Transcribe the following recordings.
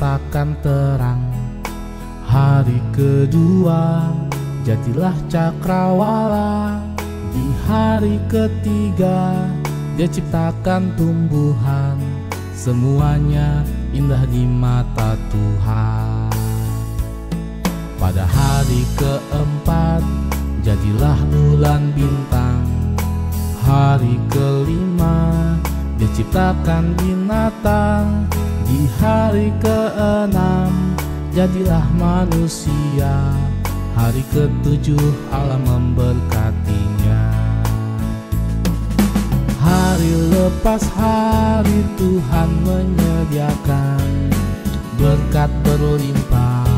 rasakan terang. Hari kedua jadilah cakrawala. Di hari ketiga Dia ciptakan tumbuhan. Semuanya indah di mata Tuhan. Pada hari keempat jadilah bulan bintang. Hari kelima Dia ciptakan binatang. Di hari keenam jadilah manusia. Hari ketujuh Allah memberkatinya. Hari lepas hari Tuhan menyediakan berkat berlimpah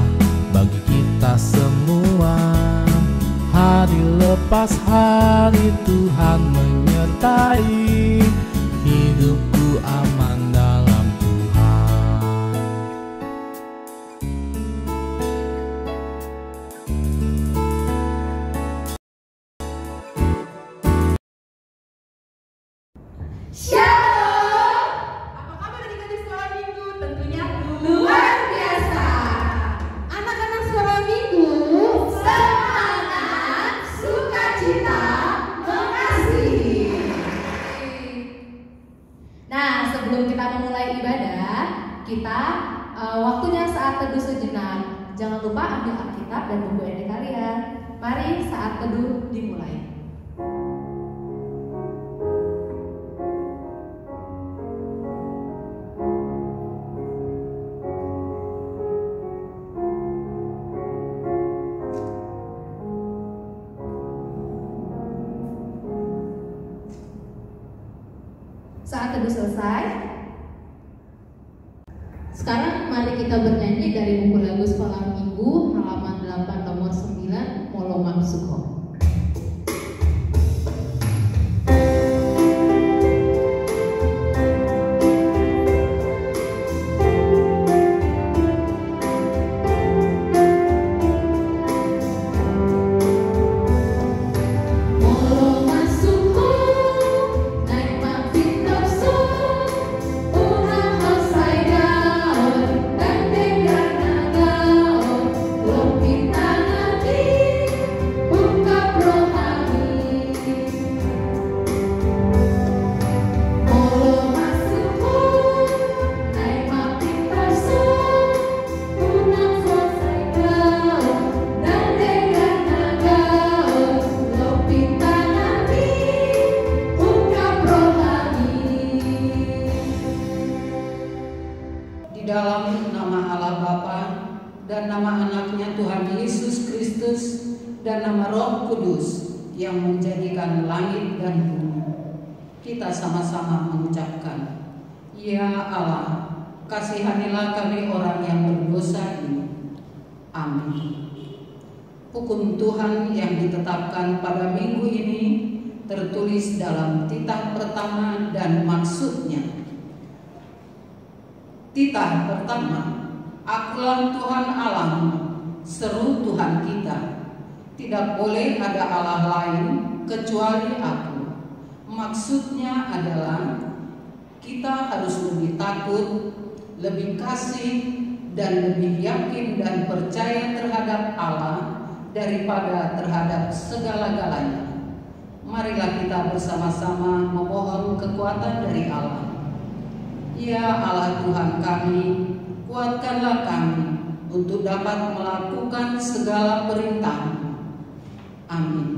bagi kita semua. Hari lepas hari Tuhan menyertai hidupku aman dalam Tuhan. Shalom! Apa kabar adik-adik sekolah minggu? Tentunya luar biasa. Anak-anak sekolah minggu, semangat, sukacita, mengasihi. Nah, sebelum kita memulai ibadah, kita waktunya saat teduh sejenak. Jangan lupa ambil Alkitab dan buku ED kalian. Mari saat teduh dimulai. Saat teduh selesai, sekarang mari kita bernyanyi dari buku lagu sekolah minggu halaman 8 nomor 9 Molomam Suko. Dalam nama Allah Bapa dan nama anaknya Tuhan Yesus Kristus dan nama Roh Kudus yang menjadikan langit dan bumi, kita sama-sama mengucapkan, Ya Allah, kasihanilah kami orang yang berdosa ini. Amin. Hukum Tuhan yang ditetapkan pada minggu ini tertulis dalam titah pertama dan maksudnya. Titah pertama, Akulah Tuhan Allahmu, seru Tuhan kita. Tidak boleh ada Allah lain kecuali Aku. Maksudnya adalah kita harus lebih takut, lebih kasih, dan lebih yakin dan percaya terhadap Allah daripada terhadap segala-galanya. Marilah kita bersama-sama memohon kekuatan dari Allah. Ya Allah Tuhan kami, kuatkanlah kami untuk dapat melakukan segala perintah-Mu. Amin.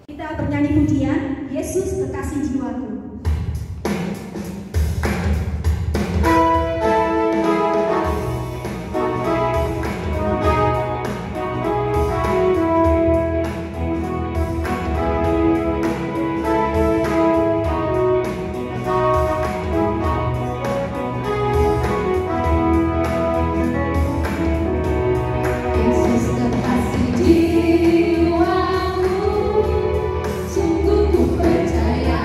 Kita bernyanyi pujian Yesus Kekasih Jiwaku. Sungguh ku percaya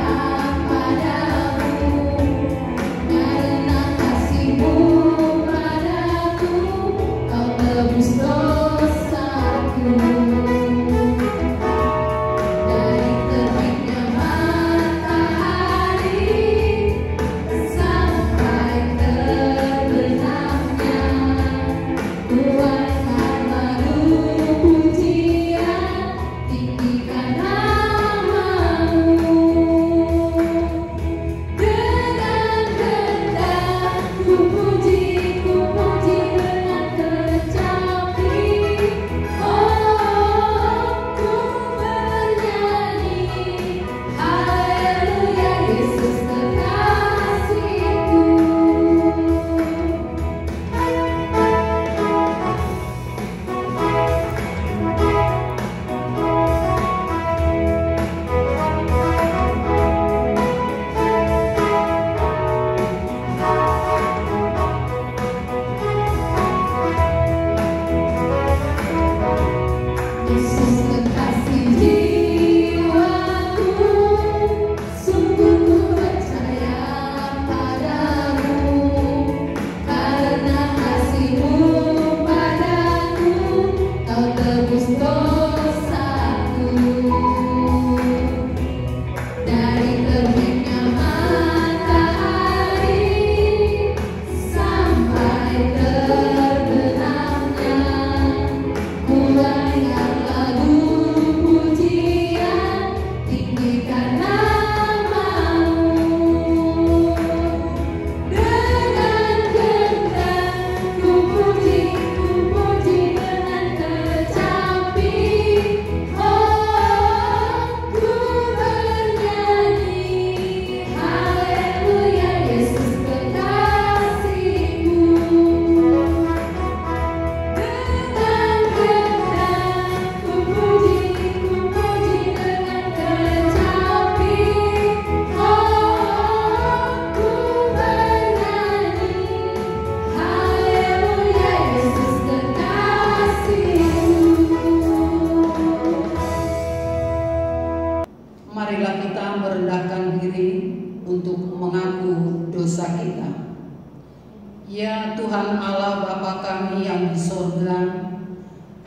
Tuhan Allah Bapa kami yang di sorga,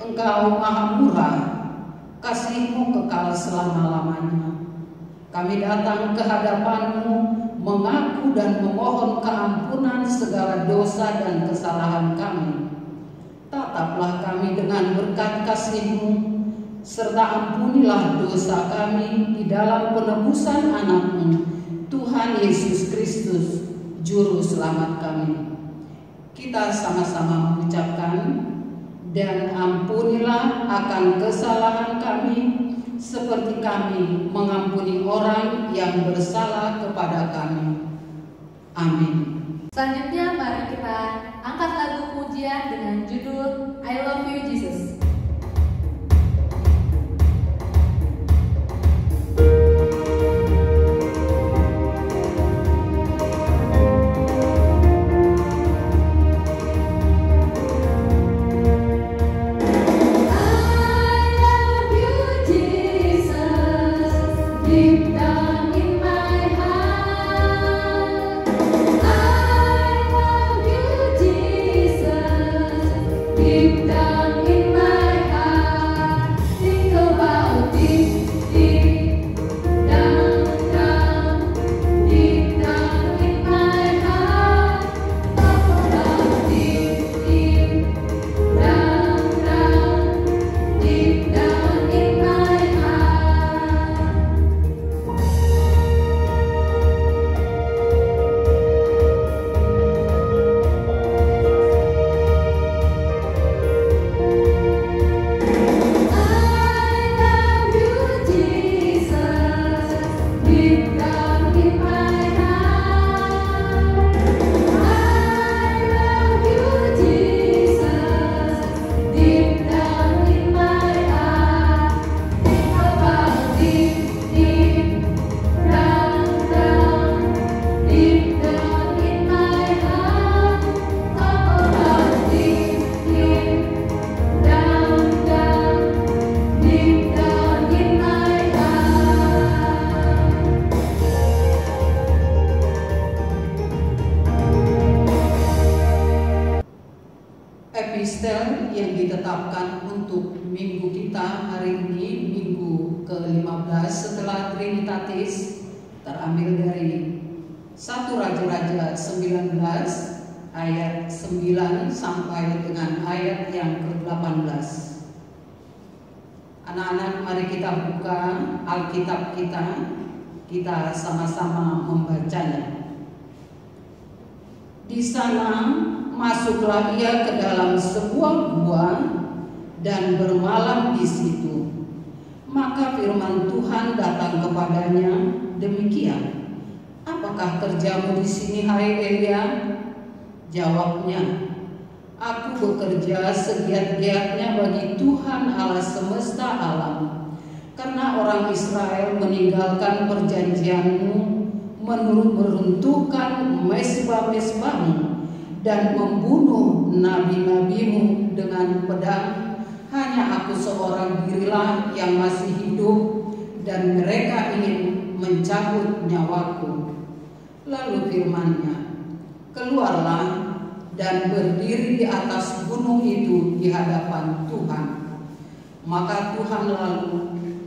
Engkau maha murah, kasih-Mu kekal selama-lamanya. Kami datang ke hadapan-Mu mengaku dan memohon keampunan segala dosa dan kesalahan kami. Tataplah kami dengan berkat kasih-Mu, serta ampunilah dosa kami di dalam penebusan anak-Mu, Tuhan Yesus Kristus, Juru Selamat kami. Kita sama-sama mengucapkan, dan ampunilah akan kesalahan kami, seperti kami mengampuni orang yang bersalah kepada kami. Amin. Selanjutnya mari kita angkat lagu pujian dengan judul I Love You Jesus. Epistel yang ditetapkan untuk minggu kita hari ini, minggu ke-15 setelah Trinitatis, terambil dari 1 Raja-Raja 19 ayat 9 sampai dengan ayat yang ke-18. Anak-anak, mari kita buka Alkitab kita sama-sama membacanya. Di sana masuklah ia ke dalam sebuah gua dan bermalam di situ. Maka firman Tuhan datang kepadanya demikian, "Apakah kerjamu di sini, hai Elia?" Jawabnya, "Aku bekerja segiat-giatnya bagi Tuhan Allah semesta alam, karena orang Israel meninggalkan perjanjianmu, meruntuhkan mesbah-mesbahmu, dan membunuh nabi-nabimu dengan pedang. Hanya aku seorang dirilah yang masih hidup, dan mereka ingin mencabut nyawaku." Lalu firman-Nya, "Keluarlah dan berdiri di atas gunung itu di hadapan Tuhan." Maka Tuhan lalu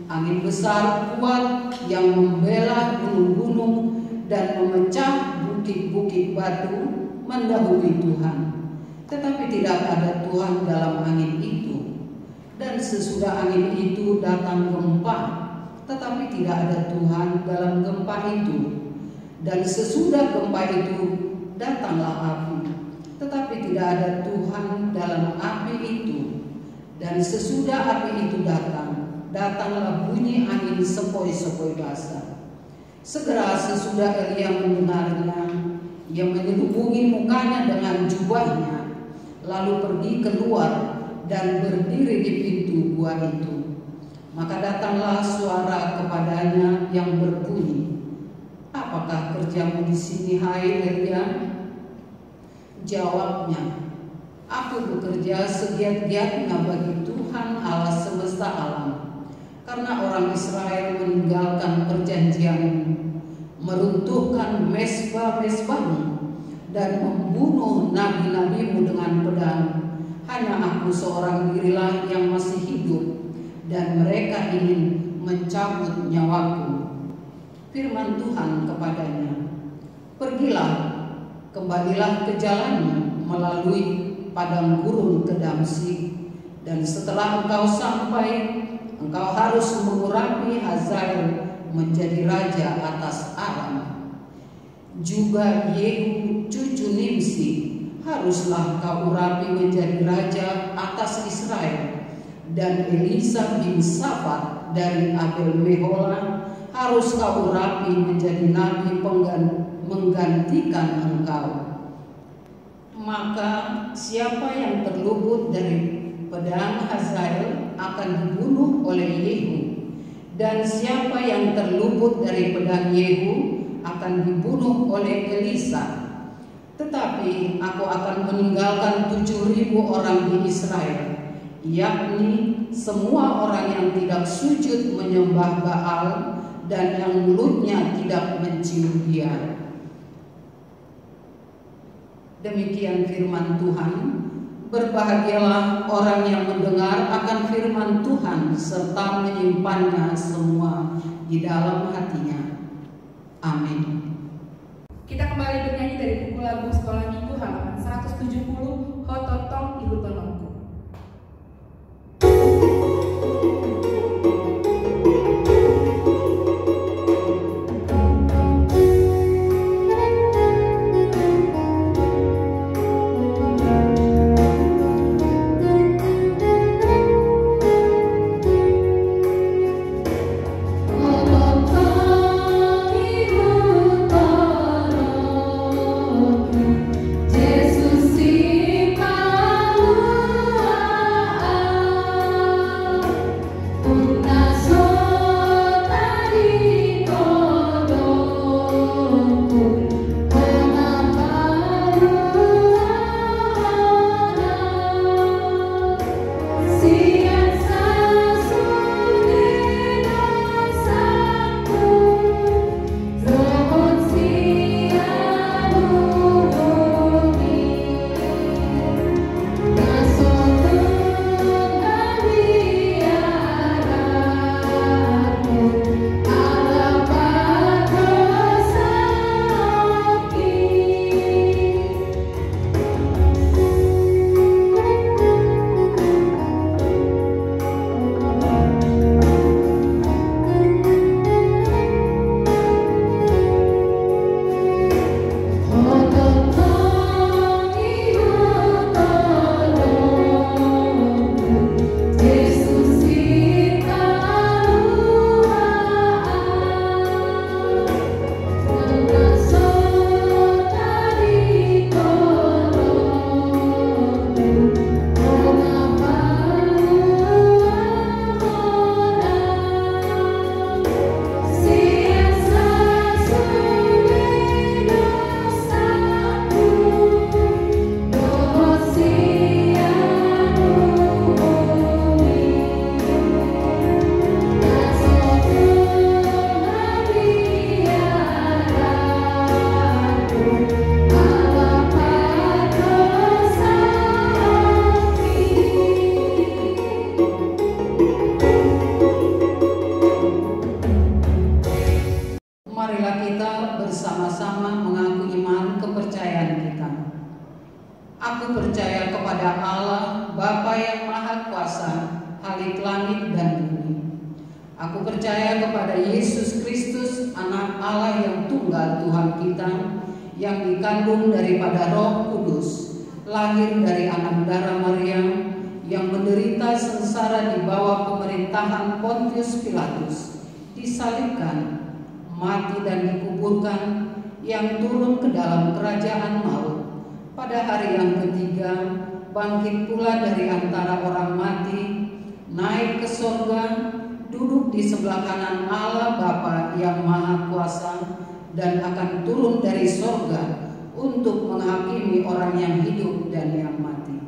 angin besar kuat yang membelah gunung-gunung dan memecah bukit-bukit batu mendahului Tuhan, tetapi tidak ada Tuhan dalam angin itu. Dan sesudah angin itu datang gempa, tetapi tidak ada Tuhan dalam gempa itu. Dan sesudah gempa itu datanglah api, tetapi tidak ada Tuhan dalam api itu. Dan sesudah api itu datanglah bunyi angin sepoi-sepoi basah. Segera sesudah Elia mendengarnya, ia menyelubungi mukanya dengan jubahnya, lalu pergi keluar dan berdiri di pintu gua itu. Maka datanglah suara kepadanya yang berbunyi, "Apakah kerjamu di sini, hai Elia?" Jawabnya, "Aku bekerja segiat-giatnya bagi Tuhan Allah semesta alam, karena orang Israel meninggalkan perjanjianmu, meruntuhkan mesbah-mesbahmu, dan membunuh nabi-nabimu dengan aku seorang dirilah yang masih hidup, dan mereka ingin mencabut nyawaku. Firman Tuhan kepadanya, pergilah, kembalilah ke jalanmu melalui padang gurun ke Damsyik, dan setelah engkau sampai, engkau harus mengurapi Hazael menjadi raja atas Aram. Juga Yehu cucu Nimsi haruslah kau urapi menjadi raja atas Israel, dan Elisa bin Safat dari Abel Mehola harus kau urapi menjadi nabi menggantikan engkau. Maka siapa yang terluput dari pedang Hazael akan dibunuh oleh Yehu, dan siapa yang terluput dari pedang Yehu akan dibunuh oleh Elisa. Tetapi aku akan meninggalkan 7.000 orang di Israel, yakni semua orang yang tidak sujud menyembah Baal dan yang mulutnya tidak mencium dia. Demikian firman Tuhan. Berbahagialah orang yang mendengar akan firman Tuhan serta menyimpannya semua di dalam hatinya. Amin. Kita kembali bernyanyi dari buku lagu sekolah minggu halaman 170, Hototong Ibu Tolongku. Aku percaya kepada Allah, Bapa yang Maha Kuasa, Khalik langit dan bumi. Aku percaya kepada Yesus Kristus, Anak Allah yang tunggal Tuhan kita, yang dikandung daripada Roh Kudus, lahir dari anak darah Maria, yang menderita sengsara di bawah pemerintahan Pontius Pilatus, disalibkan, mati dan dikuburkan, yang turun ke dalam kerajaan maut. Pada hari yang ketiga, bangkit pula dari antara orang mati, naik ke sorga, duduk di sebelah kanan Allah Bapa yang Maha Kuasa, dan akan turun dari sorga untuk menghakimi orang yang hidup dan yang mati.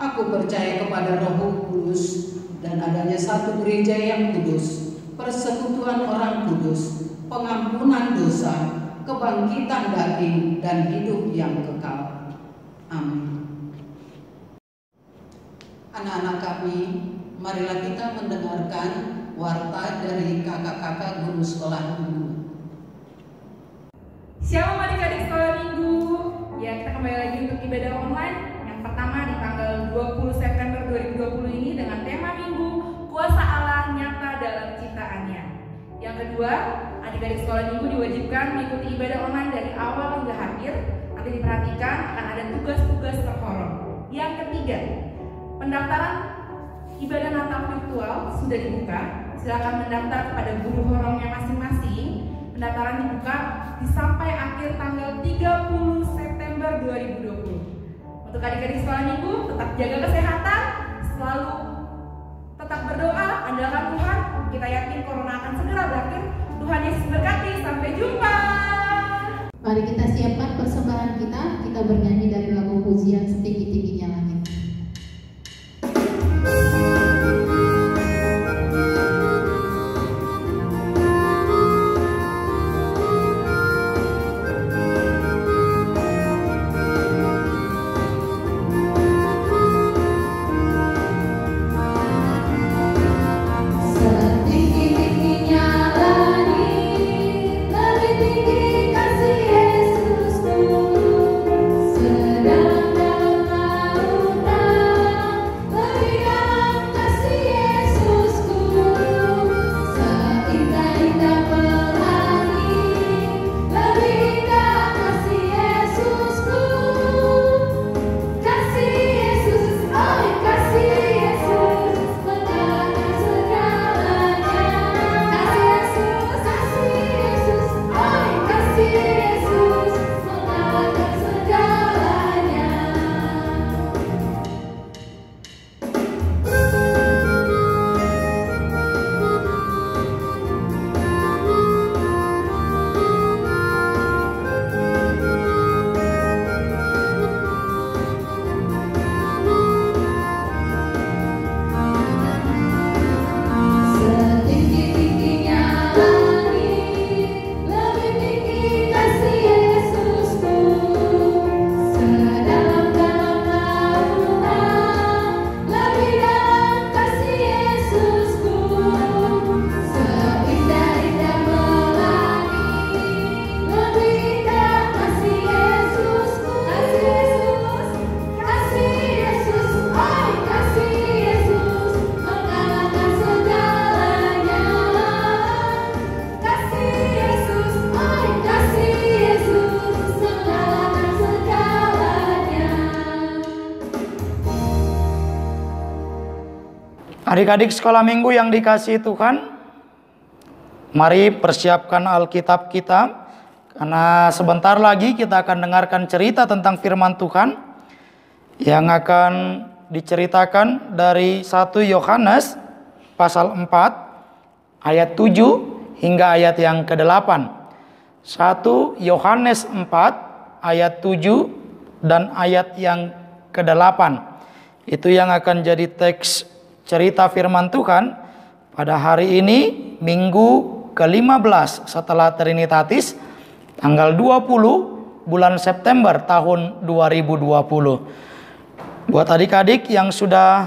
Aku percaya kepada Roh Kudus dan adanya satu gereja yang kudus, persekutuan orang kudus, pengampunan dosa, kebangkitan daging, dan hidup yang kekal. Amin. Anak-anak kami, marilah kita mendengarkan warta dari kakak-kakak guru sekolah minggu. Shalom adik-adik sekolah minggu. Ya, kita kembali lagi untuk ibadah online. Yang pertama di tanggal 20 September 2020 ini dengan tema Minggu Kuasa Allah Nyata dalam Ciptaannya. Yang kedua, adik-adik sekolah minggu diwajibkan mengikuti ibadah online dari awal hingga akhir. Nanti diperhatikan akan ada tugas-tugas terhoror. Yang ketiga, pendaftaran ibadah Natal virtual sudah dibuka. Silakan mendaftar kepada guru horongnya masing-masing. Pendaftaran dibuka sampai akhir tanggal 30 September 2020. Untuk adik-adik sekolah minggu, tetap jaga kesehatan, selalu tetap berdoa, andalkan Tuhan. Kita yakin corona akan segera berakhir. Tuhan Yesus berkati, sampai jumpa. Mari kita siapkan persembahan kita. Kita bernyanyi dari lagu pujian Setinggi-tingginya Langit. Adik-adik sekolah minggu yang dikasihi Tuhan, mari persiapkan Alkitab kita, karena sebentar lagi kita akan dengarkan cerita tentang firman Tuhan yang akan diceritakan dari 1 Yohanes pasal 4 ayat 7 hingga ayat yang ke-8. 1 Yohanes 4 ayat 7 dan ayat yang ke-8. Itu yang akan jadi teks cerita firman Tuhan pada hari ini, Minggu ke-15 setelah Trinitatis, tanggal 20 bulan September tahun 2020. Buat adik-adik yang sudah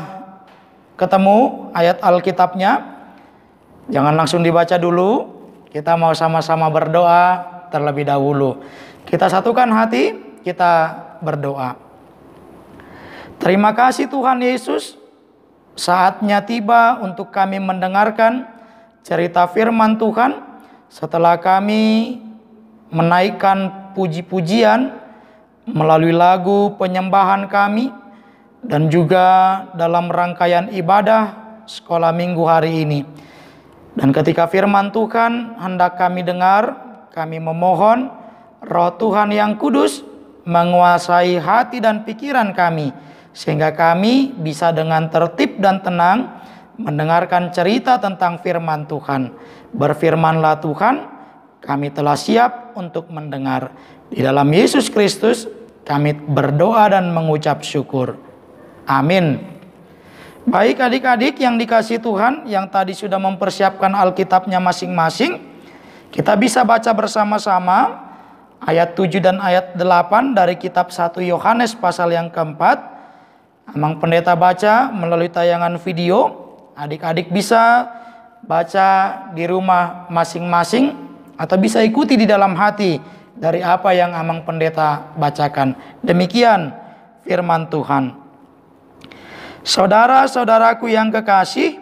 ketemu ayat Alkitabnya, jangan langsung dibaca dulu. Kita mau sama-sama berdoa terlebih dahulu. Kita satukan hati, kita berdoa. Terima kasih Tuhan Yesus. Saatnya tiba untuk kami mendengarkan cerita firman Tuhan setelah kami menaikkan puji-pujian melalui lagu penyembahan kami dan juga dalam rangkaian ibadah sekolah minggu hari ini. Dan ketika firman Tuhan hendak kami dengar, kami memohon Roh Tuhan yang kudus menguasai hati dan pikiran kami, sehingga kami bisa dengan tertib dan tenang mendengarkan cerita tentang firman Tuhan. Berfirmanlah Tuhan, kami telah siap untuk mendengar. Di dalam Yesus Kristus kami berdoa dan mengucap syukur. Amin. Baik adik-adik yang dikasihi Tuhan, yang tadi sudah mempersiapkan Alkitabnya masing-masing, kita bisa baca bersama-sama ayat 7 dan ayat 8 dari kitab 1 Yohanes pasal yang keempat, Amang Pendeta baca melalui tayangan video. Adik-adik bisa baca di rumah masing-masing atau bisa ikuti di dalam hati dari apa yang Amang Pendeta bacakan. Demikian firman Tuhan. Saudara-saudaraku yang kekasih,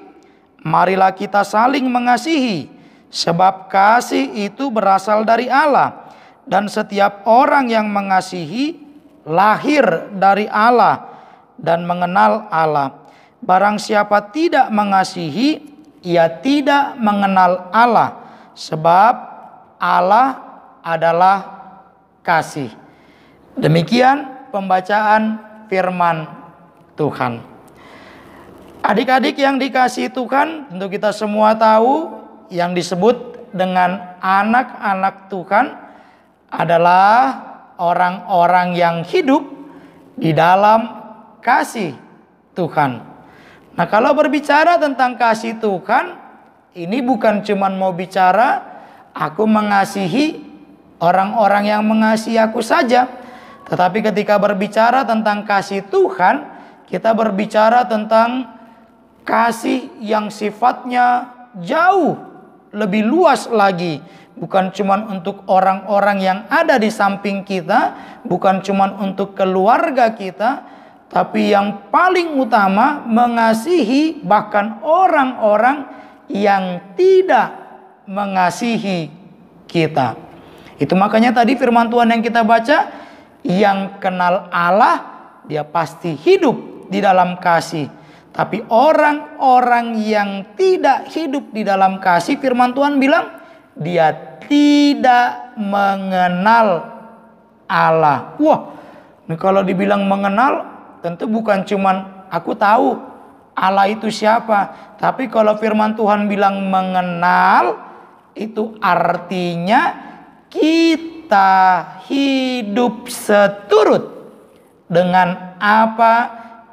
marilah kita saling mengasihi, sebab kasih itu berasal dari Allah, dan setiap orang yang mengasihi lahir dari Allah dan mengenal Allah. Barang siapa tidak mengasihi, ia tidak mengenal Allah, sebab Allah adalah kasih. Demikian pembacaan firman Tuhan. Adik-adik yang dikasihi Tuhan, tentu kita semua tahu yang disebut dengan anak-anak Tuhan adalah orang-orang yang hidup di dalam kasih Tuhan. Nah, kalau berbicara tentang kasih Tuhan, ini bukan cuma mau bicara aku mengasihi orang-orang yang mengasihi aku saja. Tetapi ketika berbicara tentang kasih Tuhan, kita berbicara tentang kasih yang sifatnya jauh lebih luas lagi. Bukan cuma untuk orang-orang yang ada di samping kita, bukan cuma untuk keluarga kita, tapi yang paling utama mengasihi bahkan orang-orang yang tidak mengasihi kita. Itu makanya tadi firman Tuhan yang kita baca, yang kenal Allah dia pasti hidup di dalam kasih. Tapi orang-orang yang tidak hidup di dalam kasih, firman Tuhan bilang dia tidak mengenal Allah. Wah, ini kalau dibilang mengenal, tentu bukan cuman aku tahu Allah itu siapa. Tapi kalau firman Tuhan bilang mengenal, itu artinya kita hidup seturut dengan apa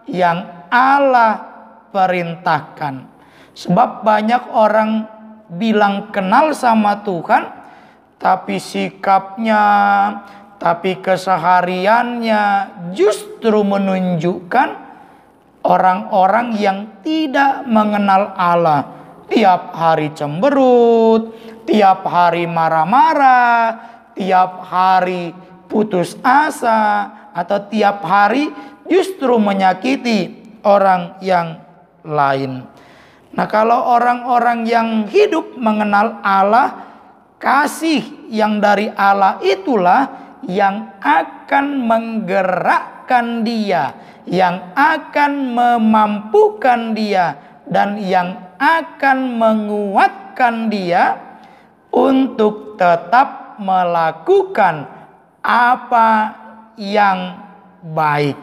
yang Allah perintahkan. Sebab banyak orang bilang kenal sama Tuhan, tapi sikapnya, tapi kesehariannya justru menunjukkan orang-orang yang tidak mengenal Allah. Tiap hari cemberut, tiap hari marah-marah, tiap hari putus asa, atau tiap hari justru menyakiti orang yang lain. Nah, kalau orang-orang yang hidup mengenal Allah, kasih yang dari Allah itulah yang akan menggerakkan dia, yang akan memampukan dia, dan yang akan menguatkan dia untuk tetap melakukan apa yang baik.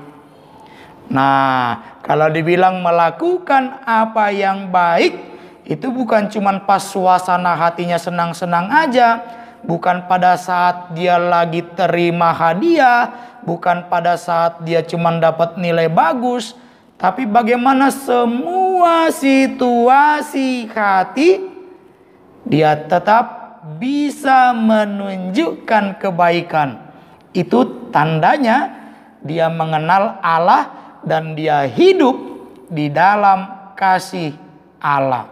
Nah, kalau dibilang melakukan apa yang baik, itu bukan cuma pas suasana hatinya senang-senang aja, bukan pada saat dia lagi terima hadiah, bukan pada saat dia cuma dapat nilai bagus, tapi bagaimana semua situasi hati dia tetap bisa menunjukkan kebaikan. Itu tandanya dia mengenal Allah dan dia hidup di dalam kasih Allah.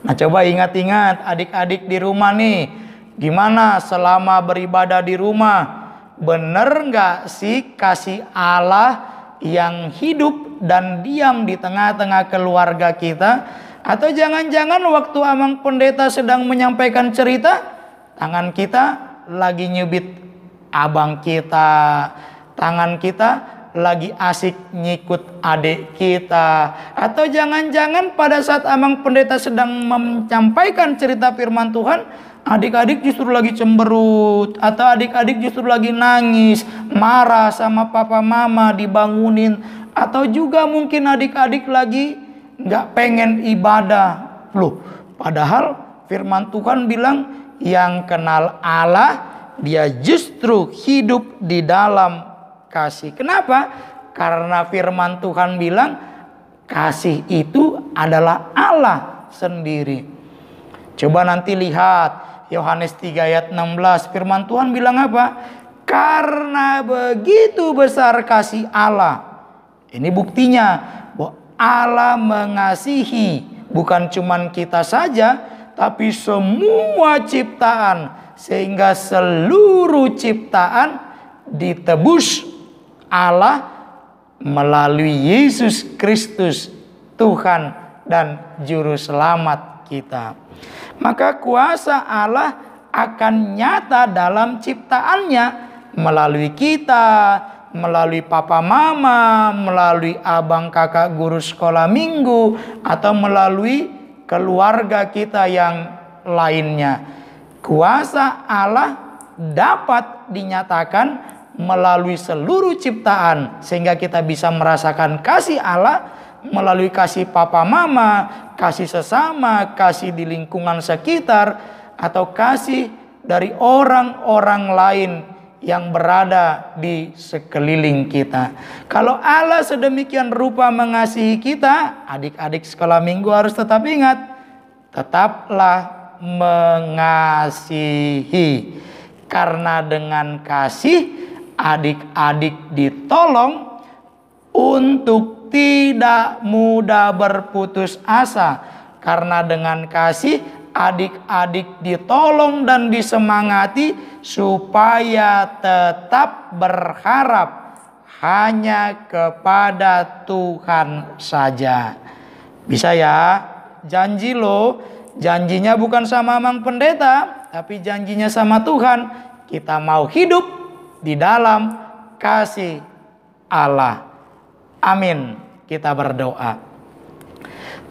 Nah, coba ingat-ingat adik-adik di rumah nih, gimana selama beribadah di rumah? Bener gak sih kasih Allah yang hidup dan diam di tengah-tengah keluarga kita? Atau jangan-jangan waktu Amang Pendeta sedang menyampaikan cerita, tangan kita lagi nyubit abang kita, tangan kita lagi asik nyikut adik kita. Atau jangan-jangan pada saat Amang Pendeta sedang menyampaikan cerita firman Tuhan, adik-adik justru lagi cemberut, atau adik-adik justru lagi nangis, marah sama papa mama dibangunin, atau juga mungkin adik-adik lagi gak pengen ibadah. Loh, padahal firman Tuhan bilang yang kenal Allah dia justru hidup di dalam kasih. Kenapa? Karena firman Tuhan bilang kasih itu adalah Allah sendiri. Coba nanti lihat Yohanes 3 ayat 16. Firman Tuhan bilang apa? Karena begitu besar kasih Allah, Ini buktinya bahwa Allah mengasihi bukan cuman kita saja, tapi semua ciptaan, sehingga seluruh ciptaan ditebus Allah melalui Yesus Kristus, Tuhan dan Juru Selamat kita. Maka kuasa Allah akan nyata dalam ciptaannya melalui kita, melalui papa mama, melalui abang kakak guru sekolah minggu, atau melalui keluarga kita yang lainnya. Kuasa Allah dapat dinyatakan melalui seluruh ciptaan, sehingga kita bisa merasakan kasih Allah melalui kasih papa mama, kasih sesama, kasih di lingkungan sekitar, atau kasih dari orang-orang lain yang berada di sekeliling kita. Kalau Allah sedemikian rupa mengasihi kita, adik-adik sekolah minggu harus tetap ingat, tetaplah mengasihi. Karena dengan kasih adik-adik ditolong untuk tidak mudah berputus asa. Karena dengan kasih adik-adik ditolong dan disemangati supaya tetap berharap hanya kepada Tuhan saja. Bisa ya? Janji loh. Janjinya bukan sama Mang Pendeta, tapi janjinya sama Tuhan. Kita mau hidup di dalam kasih Allah. Amin. Kita berdoa.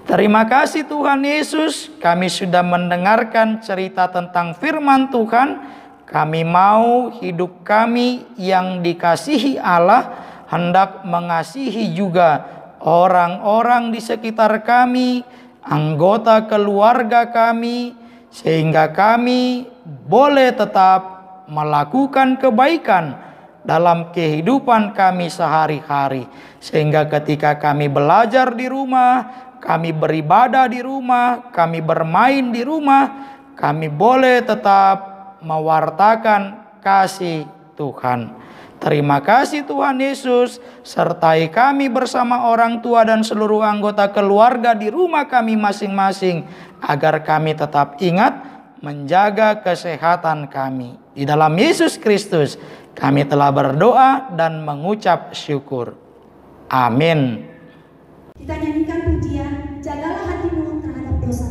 Terima kasih Tuhan Yesus, kami sudah mendengarkan cerita tentang firman Tuhan. Kami mau hidup kami yang dikasihi Allah hendak mengasihi juga orang-orang di sekitar kami, anggota keluarga kami, sehingga kami boleh tetap melakukan kebaikan dalam kehidupan kami sehari-hari. Sehingga ketika kami belajar di rumah, kami beribadah di rumah, kami bermain di rumah, kami boleh tetap mewartakan kasih Tuhan. Terima kasih Tuhan Yesus, sertai kami bersama orang tua dan seluruh anggota keluarga di rumah kami masing-masing, agar kami tetap ingat menjaga kesehatan kami. Di dalam Yesus Kristus kami telah berdoa dan mengucap syukur. Amin. Kita nyanyikan pujian, jagalah hatimu terhadap dosa.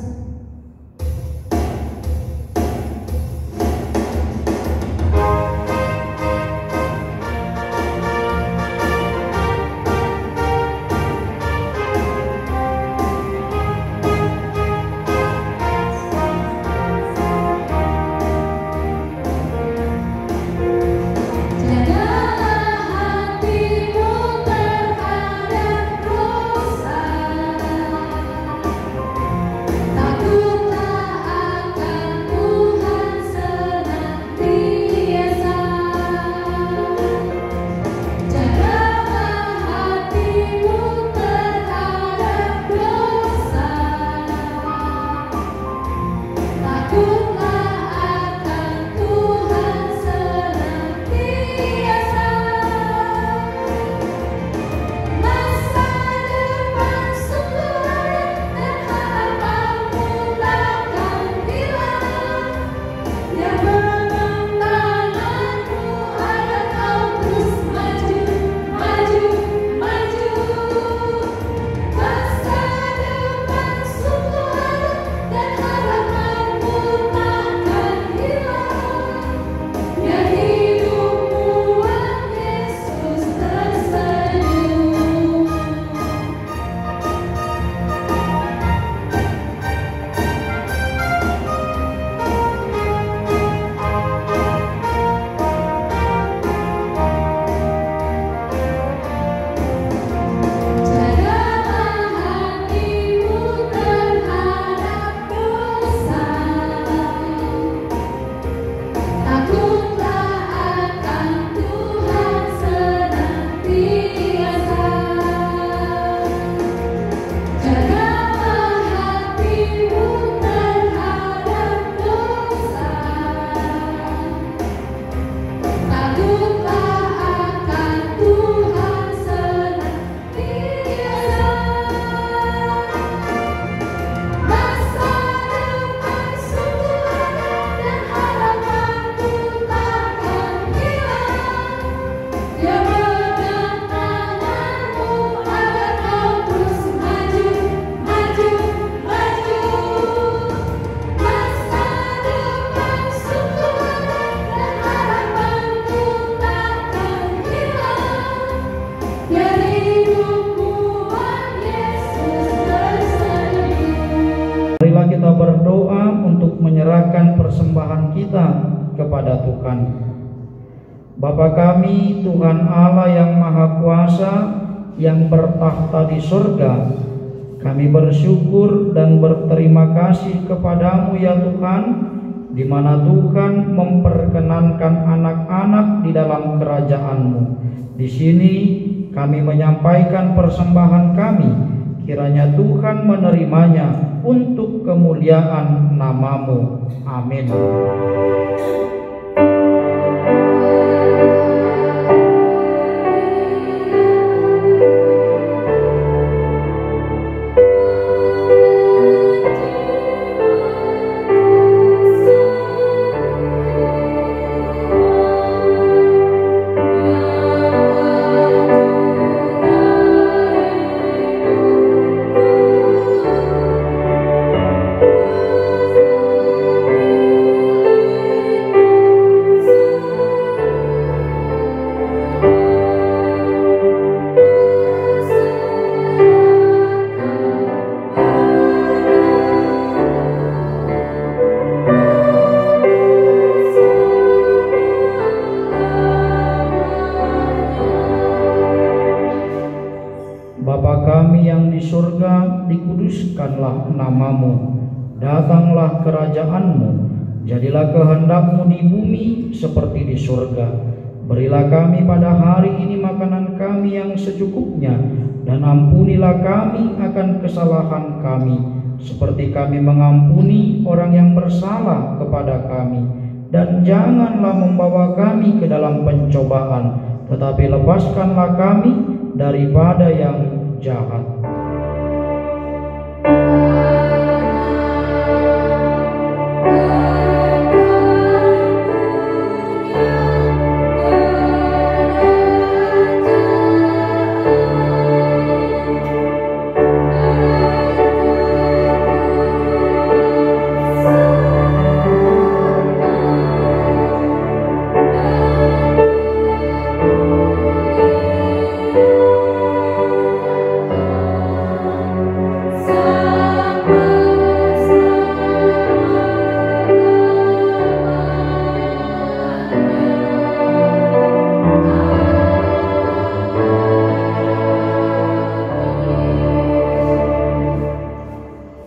Jagalah hatimu terhadap dosa. kita kepada Tuhan. Bapa kami, Tuhan Allah yang Maha Kuasa, yang bertakhta di surga, kami bersyukur dan berterima kasih kepadamu ya Tuhan, di mana Tuhan memperkenankan anak-anak di dalam kerajaan-Mu. Di sini kami menyampaikan persembahan kami, kiranya Tuhan menerimanya untuk kemuliaan nama-Mu. Amin. surga, dikuduskanlah namamu, datanglah kerajaanmu, jadilah kehendak-Mu di bumi seperti di surga. Berilah kami pada hari ini makanan kami yang secukupnya, dan ampunilah kami akan kesalahan kami, seperti kami mengampuni orang yang bersalah kepada kami. Dan janganlah membawa kami ke dalam pencobaan, tetapi lepaskanlah kami daripada yang jahat.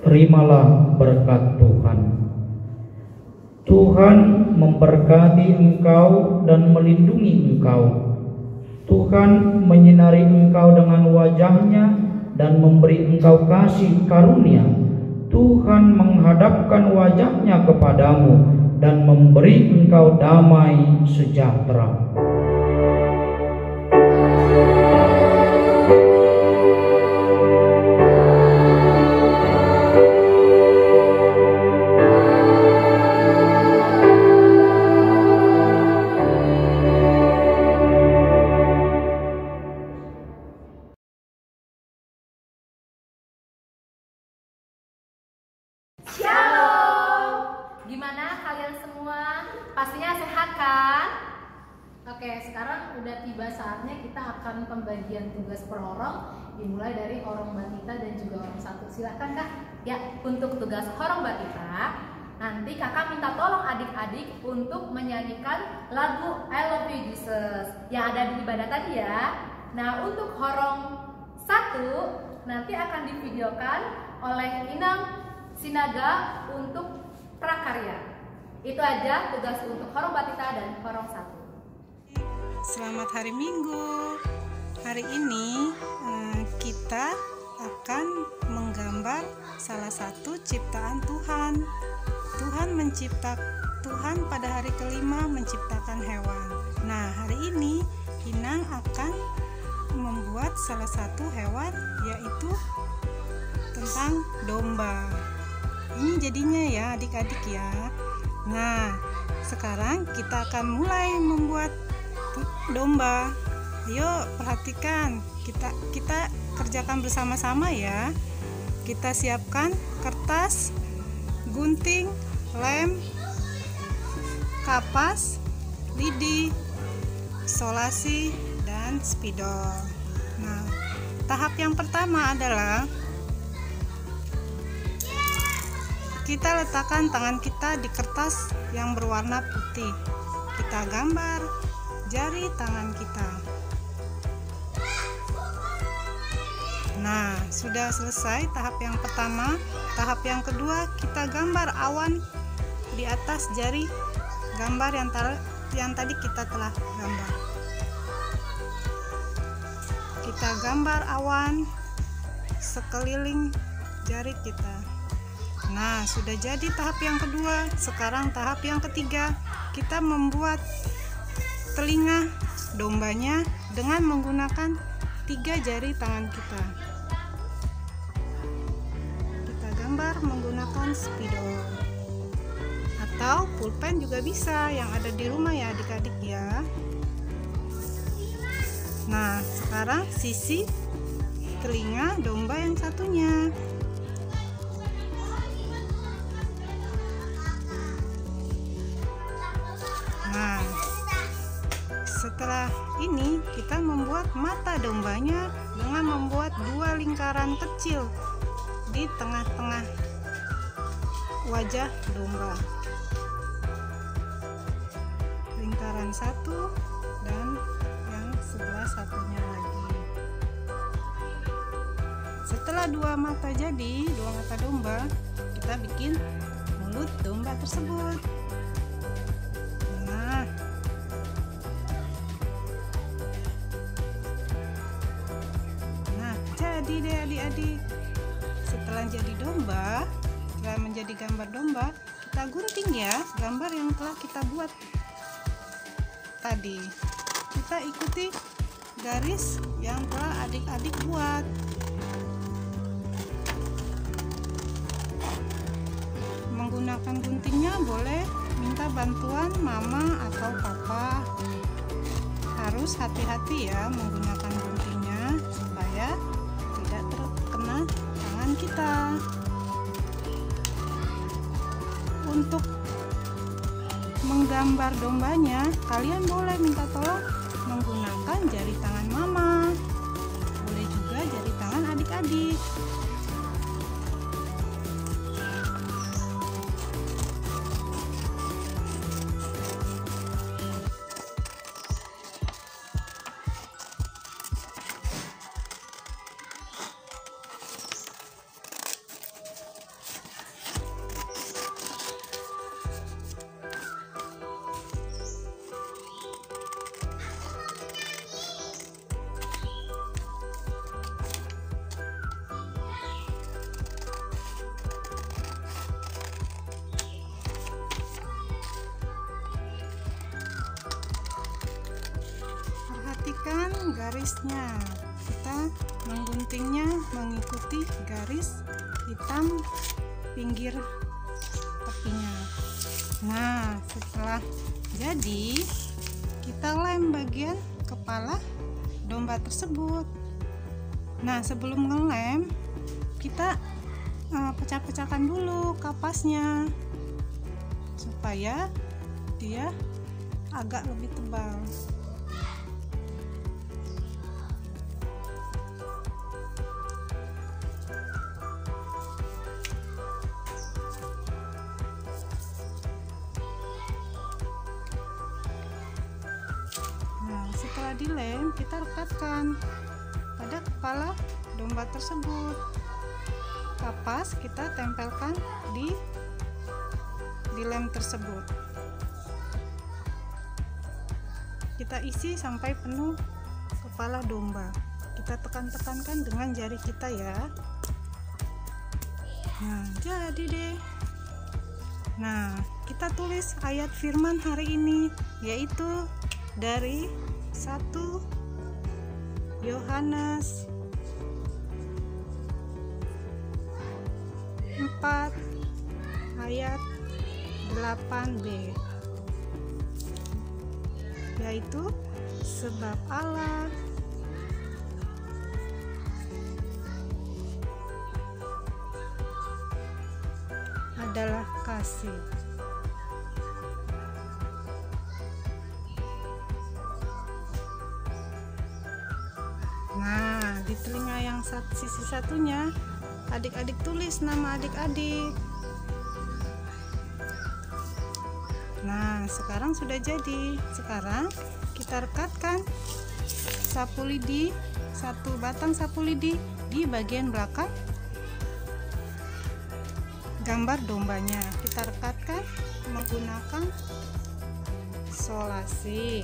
Terimalah berkat Tuhan. Tuhan memberkati engkau dan melindungi engkau. Tuhan menyinari engkau dengan wajah-Nya dan memberi engkau kasih karunia. Tuhan menghadapkan wajah-Nya kepadamu dan memberi engkau damai sejahtera. Gimana kalian semua? Pastinya sehat kan? Oke, sekarang udah tiba saatnya kita akan pembagian tugas per orang, dimulai dari Horong Batita dan juga Horong Satu. Silahkan Kak. Ya, untuk tugas Horong Batita, nanti Kakak minta tolong adik-adik untuk menyanyikan lagu I Love You Jesus yang ada di ibadah tadi ya. Nah, untuk Horong Satu nanti akan divideokan oleh Inang Sinaga untuk prakarya. Itu aja tugas untuk Horong Batita dan Horong Satu. Selamat hari Minggu. Hari ini kita akan menggambar salah satu ciptaan Tuhan. Tuhan pada hari kelima menciptakan hewan. Nah, hari ini Inang akan membuat salah satu hewan, yaitu tentang domba. Ini jadinya ya adik-adik ya. Nah, sekarang kita akan mulai membuat domba. Ayo perhatikan, kita kerjakan bersama-sama ya. Kita siapkan kertas, gunting, lem, kapas, lidi, isolasi, dan spidol. Nah, tahap yang pertama adalah kita letakkan tangan kita di kertas yang berwarna putih. Kita gambar jari tangan kita. Nah, sudah selesai tahap yang pertama. Tahap yang kedua, kita gambar awan di atas jari gambar yang tadi kita telah gambar. Kita gambar awan sekeliling jari kita. Nah, sudah jadi tahap yang kedua. Sekarang tahap yang ketiga, kita membuat telinga dombanya dengan menggunakan 3 jari tangan kita. Kita gambar menggunakan spidol atau pulpen juga bisa, yang ada di rumah ya adik-adik ya. Nah, sekarang sisi telinga domba yang satunya. Nah, setelah ini kita membuat mata dombanya dengan membuat 2 lingkaran kecil di tengah-tengah wajah domba. Lingkaran satu dan yang sebelah satunya lagi. Setelah 2 mata jadi, 2 mata domba, kita bikin mulut domba tersebut. Jadi deh adik-adik, setelah jadi domba, setelah menjadi gambar domba, kita gunting ya gambar yang telah kita buat tadi. Kita ikuti garis yang telah adik-adik buat. Menggunakan guntingnya boleh minta bantuan mama atau papa. Harus hati-hati ya menggunakan guntingnya supaya tidak terkena tangan kita. Untuk menggambar dombanya, kalian boleh minta tolong menggunakan jari tangan mama, boleh juga jari tangan adik-adik. Perhatikan garisnya, kita mengguntingnya mengikuti garis hitam pinggir tepinya. Nah, setelah jadi, kita lem bagian kepala domba tersebut. Nah, sebelum ngelem, kita pecah-pecahkan dulu kapasnya supaya dia agak lebih tebal. Setelah dilem, kita rekatkan pada kepala domba tersebut. Kapas kita tempelkan di lem tersebut. Kita isi sampai penuh kepala domba. Kita tekan-tekankan dengan jari kita ya. Nah, jadi deh. Nah, kita tulis ayat firman hari ini, yaitu dari 1 Yohanes 4 ayat 8b, yaitu sebab Allah adalah kasih. Nah, di telinga yang sisi satunya adik-adik tulis nama adik-adik. Nah, sekarang sudah jadi. Sekarang kita rekatkan sapu lidi, satu batang sapu lidi di bagian belakang gambar dombanya. Kita rekatkan menggunakan solasi.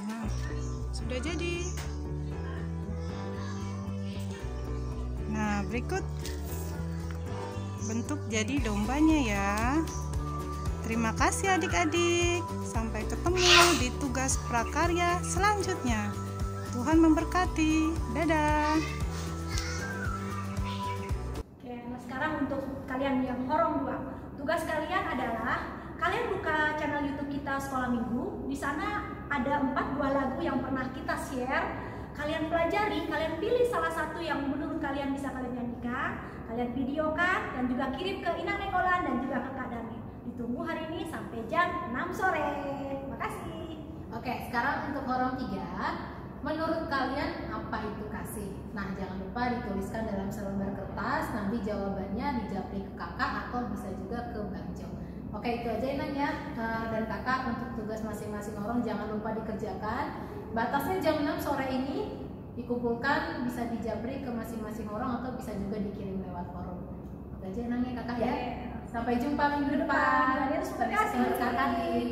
Nah, sudah jadi. Nah, berikut bentuk jadi dombanya ya. Terima kasih adik-adik. Sampai ketemu di tugas prakarya selanjutnya. Tuhan memberkati. Dadah. Oke, nah sekarang untuk kalian yang horong 2, tugas kalian adalah kalian buka channel YouTube kita Sekolah Minggu. Di sana ada 4 buah lagu yang pernah kita share. Kalian pelajari, kalian pilih salah satu yang menurut kalian bisa kalian nyanyikan, kalian videokan dan juga kirim ke Inang Nekolan dan juga ke Kak Dami. Ditunggu hari ini sampai jam 6 sore. Makasih. Oke, sekarang untuk horong 3, menurut kalian apa itu kasih? Nah, jangan lupa dituliskan dalam selembar kertas, nanti jawabannya dijapri ke kakak atau bisa juga ke Bang Jo. Oke, itu aja Inang ya. Dan kakak untuk tugas masing-masing orang jangan lupa dikerjakan. Batasnya jam 6 sore ini dikumpulkan, bisa dijapri ke masing-masing orang atau bisa juga dikirim lewat forum. Itu aja Inang ya kakak ya. Sampai jumpa minggu depan. Terima kasih. Sampai sekali.